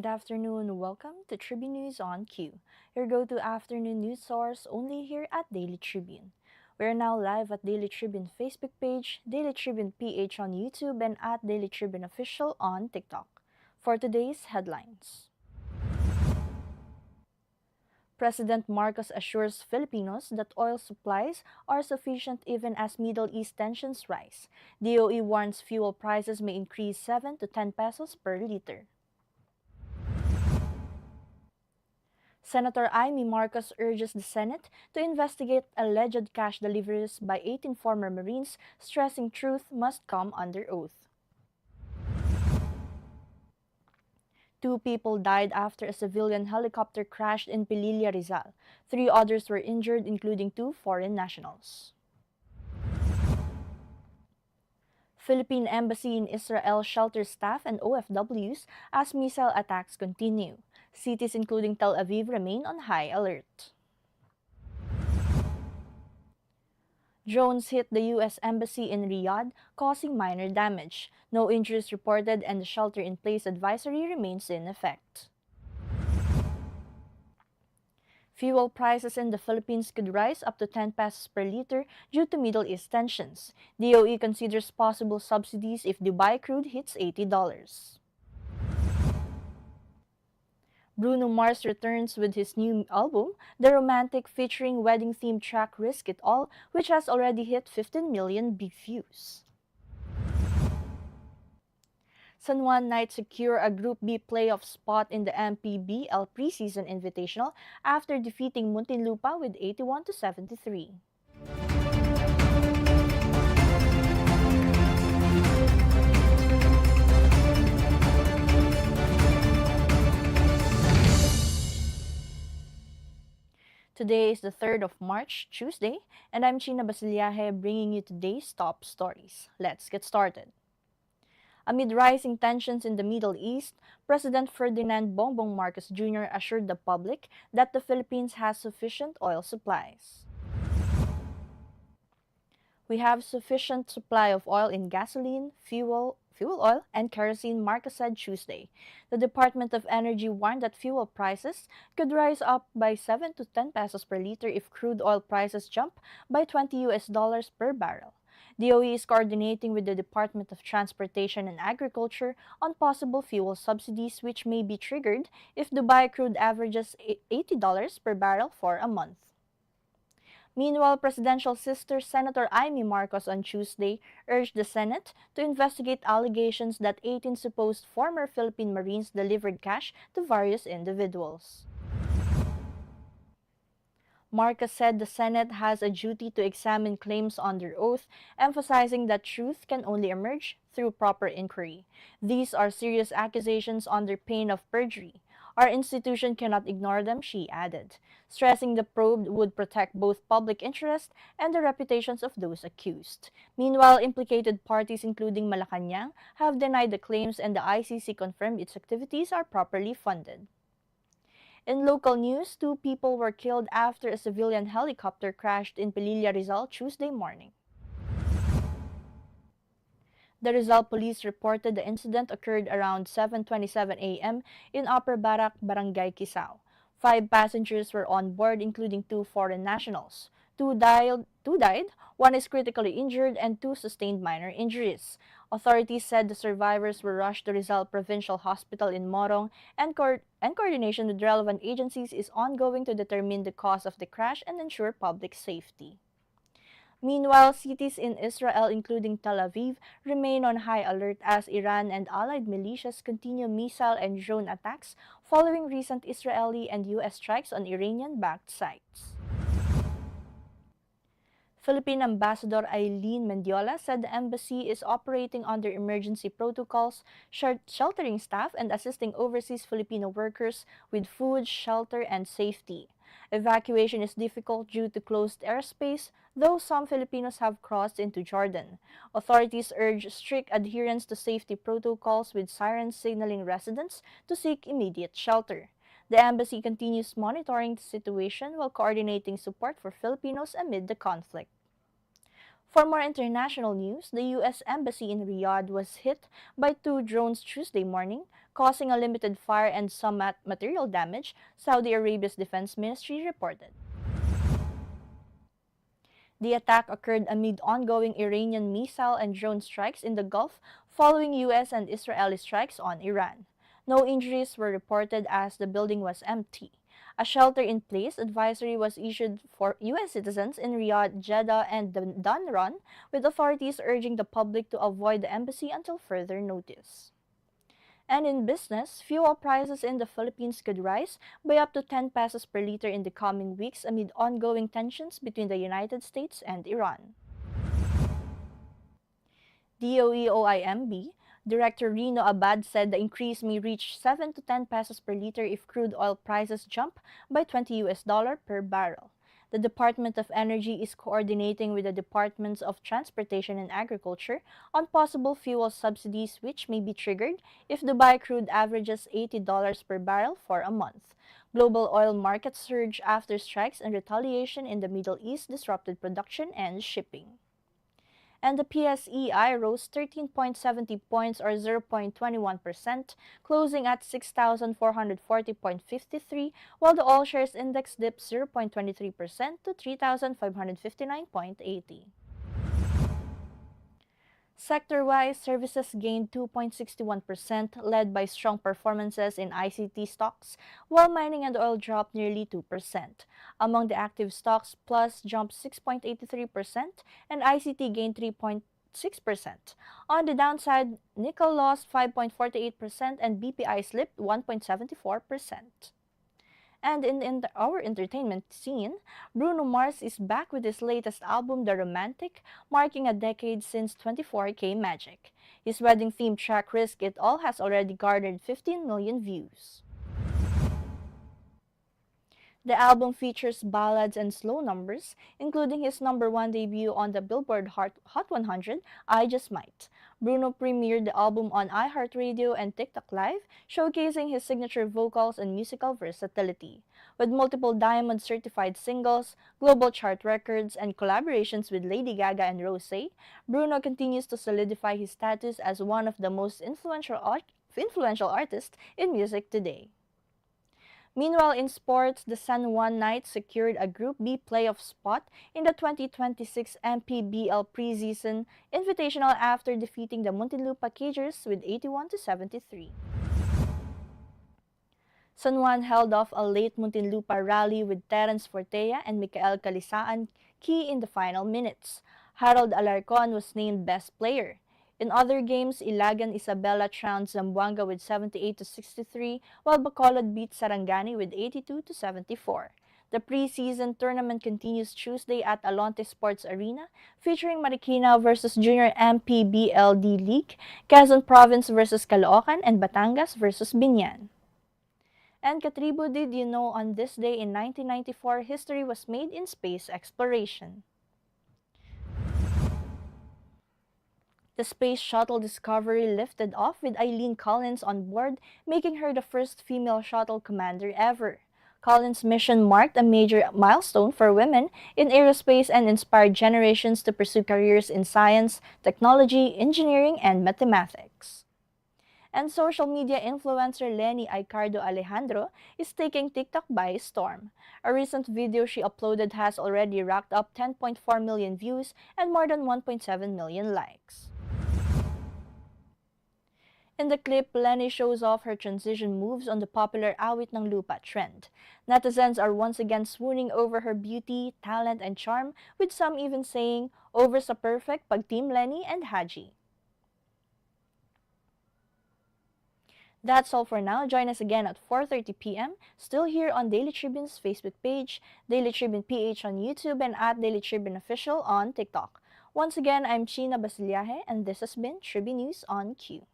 Good afternoon. Welcome to Tribune News on Q, your go-to afternoon news source only here at Daily Tribune. We are now live at Daily Tribune Facebook page, Daily Tribune PH on YouTube, and at Daily Tribune Official on TikTok. For today's headlines, President Marcos assures Filipinos that oil supplies are sufficient even as Middle East tensions rise. DOE warns fuel prices may increase 7 to 10 pesos per liter. Senator Amy Marcos urges the Senate to investigate alleged cash deliveries by 18 former Marines, stressing truth must come under oath. Two people died after a civilian helicopter crashed in Pililla, Rizal. Three others were injured, including two foreign nationals. Philippine Embassy in Israel shelters staff and OFWs as missile attacks continue. Cities including Tel Aviv remain on high alert. Drones hit the U.S. Embassy in Riyadh, causing minor damage. No injuries reported and the shelter-in-place advisory remains in effect. Fuel prices in the Philippines could rise up to 10 pesos per liter due to Middle East tensions. DOE considers possible subsidies if Dubai crude hits $80. Bruno Mars returns with his new album, The Romantic, featuring wedding-themed track Risk It All, which has already hit 15 million views. San Juan Knights secure a Group B playoff spot in the MPBL preseason invitational after defeating Muntinlupa with 81-73. Today is the 3rd of March, Tuesday, and I'm Chynna Basillaje bringing you today's top stories. Let's get started. Amid rising tensions in the Middle East, President Ferdinand Bongbong Marcos Jr. assured the public that the Philippines has sufficient oil supplies. We have sufficient supply of oil in gasoline, fuel oil, and kerosene, Marcos said Tuesday. The Department of Energy warned that fuel prices could rise up by 7 to 10 pesos per liter if crude oil prices jump by $20 per barrel. DOE is coordinating with the Department of Transportation and Agriculture on possible fuel subsidies which may be triggered if Dubai crude averages $80 per barrel for a month. Meanwhile, presidential sister Senator Amy Marcos on Tuesday urged the Senate to investigate allegations that 18 supposed former Philippine Marines delivered cash to various individuals. Marcos said the Senate has a duty to examine claims under oath, emphasizing that truth can only emerge through proper inquiry. These are serious accusations under pain of perjury. Our institution cannot ignore them, she added, stressing the probe would protect both public interest and the reputations of those accused. Meanwhile, implicated parties including Malacanang have denied the claims and the ICC confirmed its activities are properly funded. In local news, two people were killed after a civilian helicopter crashed in Pililla, Rizal Tuesday morning. The Rizal police reported the incident occurred around 7:27 a.m. in Upper Barak, Barangay Kisao. 5 passengers were on board, including two foreign nationals. Two died, one is critically injured, and two sustained minor injuries. Authorities said the survivors were rushed to Rizal Provincial Hospital in Morong, and coordination with relevant agencies is ongoing to determine the cause of the crash and ensure public safety. Meanwhile, cities in Israel, including Tel Aviv, remain on high alert as Iran and allied militias continue missile and drone attacks following recent Israeli and U.S. strikes on Iranian-backed sites. Philippine Ambassador Eileen Mendiola said the embassy is operating under emergency protocols, sheltering staff and assisting overseas Filipino workers with food, shelter, and safety. Evacuation is difficult due to closed airspace, though some Filipinos have crossed into Jordan. Authorities urge strict adherence to safety protocols with sirens signaling residents to seek immediate shelter. The embassy continues monitoring the situation while coordinating support for Filipinos amid the conflict. For more international news, the U.S. Embassy in Riyadh was hit by two drones Tuesday morning, causing a limited fire and some material damage, Saudi Arabia's defense ministry reported. The attack occurred amid ongoing Iranian missile and drone strikes in the Gulf following U.S. and Israeli strikes on Iran. No injuries were reported as the building was empty. A shelter-in-place advisory was issued for U.S. citizens in Riyadh, Jeddah, and Dhahran, with authorities urging the public to avoid the embassy until further notice. And in business, fuel prices in the Philippines could rise by up to 10 pesos per liter in the coming weeks amid ongoing tensions between the United States and Iran. DOE-OIMB Director Rino Abad said the increase may reach 7 to 10 pesos per liter if crude oil prices jump by $20 per barrel. The Department of Energy is coordinating with the Departments of Transportation and Agriculture on possible fuel subsidies which may be triggered if Dubai crude averages $80 per barrel for a month. Global oil markets surge after strikes and retaliation in the Middle East disrupted production and shipping. And the PSEI rose 13.70 points or 0.21%, closing at 6,440.53, while the All Shares Index dipped 0.23% to 3,559.80. Sector-wise, services gained 2.61%, led by strong performances in ICT stocks, while mining and oil dropped nearly 2%. Among the active stocks, Plus jumped 6.83% and ICT gained 3.6%. On the downside, nickel lost 5.48% and BPI slipped 1.74%. And in our entertainment scene, Bruno Mars is back with his latest album, The Romantic, marking a decade since 24K Magic. His wedding-themed track Risk It All has already garnered 15 million views. The album features ballads and slow numbers, including his #1 debut on the Billboard Hot 100, I Just Might. Bruno premiered the album on iHeartRadio and TikTok Live, showcasing his signature vocals and musical versatility. With multiple Diamond-certified singles, global chart records, and collaborations with Lady Gaga and Rosé, Bruno continues to solidify his status as one of the most influential artists in music today. Meanwhile, in sports, the San Juan Knights secured a Group B playoff spot in the 2026 MPBL preseason invitational after defeating the Muntinlupa Cagers with 81-73. San Juan held off a late Muntinlupa rally with Terence Fortea and Mikael Calisaan key in the final minutes. Harold Alarcon was named Best Player. In other games, Ilagan Isabela trounced Zamboanga with 78-63, while Bacolod beat Sarangani with 82-74. The preseason tournament continues Tuesday at Alonte Sports Arena, featuring Marikina versus Junior MPBLD League, Quezon Province versus Caloocan, and Batangas versus Binyan. And Katribo, did you know on this day in 1994, history was made in space exploration? The Space Shuttle Discovery lifted off with Eileen Collins on board, making her the first female shuttle commander ever. Collins' mission marked a major milestone for women in aerospace and inspired generations to pursue careers in science, technology, engineering, and mathematics. And social media influencer Lenny Aicardo Alejandro is taking TikTok by storm. A recent video she uploaded has already racked up 10.4 million views and more than 1.7 million likes. In the clip, Lenny shows off her transition moves on the popular Awit ng Lupa trend. Netizens are once again swooning over her beauty, talent, and charm, with some even saying, over sa perfect pag Team Lenny and Haji. That's all for now. Join us again at 4:30 p.m. still here on Daily Tribune's Facebook page, Daily Tribune PH on YouTube, and at Daily Tribune Official on TikTok. Once again, I'm Chynna Basillaje, and this has been Tribune News on Q.